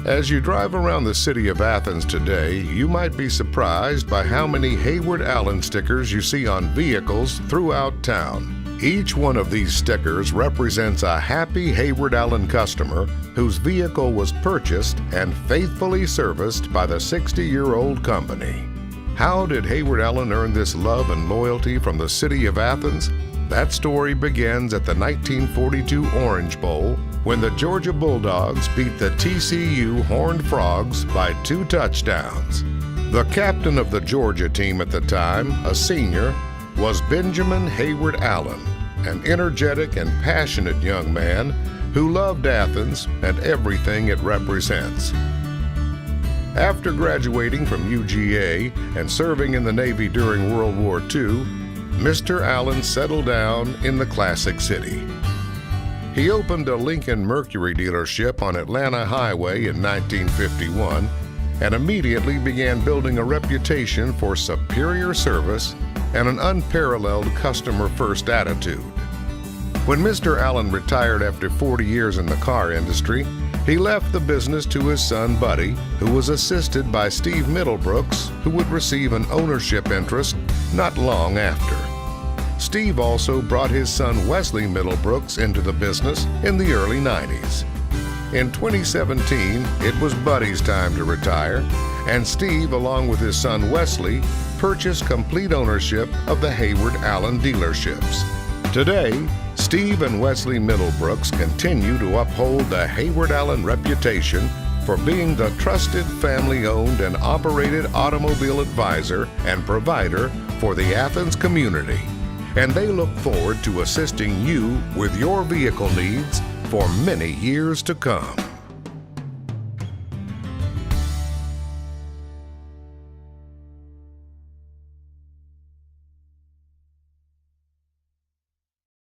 As you drive around the city of Athens today, you might be surprised by how many Heyward Allen stickers you see on vehicles throughout town. Each one of these stickers represents a happy Heyward Allen customer whose vehicle was purchased and faithfully serviced by the 60-year-old company. How did Heyward Allen earn this love and loyalty from the city of Athens? That story begins at the 1942 Orange Bowl, when the Georgia Bulldogs beat the TCU Horned Frogs by 2 touchdowns. The captain of the Georgia team at the time, a senior, was Benjamin Heyward Allen, an energetic and passionate young man who loved Athens and everything it represents. After graduating from UGA and serving in the Navy during World War II, Mr. Allen settled down in the Classic City. He opened a Lincoln Mercury dealership on Atlanta Highway in 1951 and immediately began building a reputation for superior service and an unparalleled customer-first attitude. When Mr. Allen retired after 40 years in the car industry, he left the business to his son Buddy, who was assisted by Steve Middlebrooks, who would receive an ownership interest not long after. Steve also brought his son Wesley Middlebrooks into the business in the early 90s. In 2017, it was Buddy's time to retire, and Steve, along with his son Wesley, purchased complete ownership of the Heyward Allen dealerships. Today, Steve and Wesley Middlebrooks continue to uphold the Heyward Allen reputation for being the trusted family-owned and operated automobile advisor and provider for the Athens community. And they look forward to assisting you with your vehicle needs for many years to come.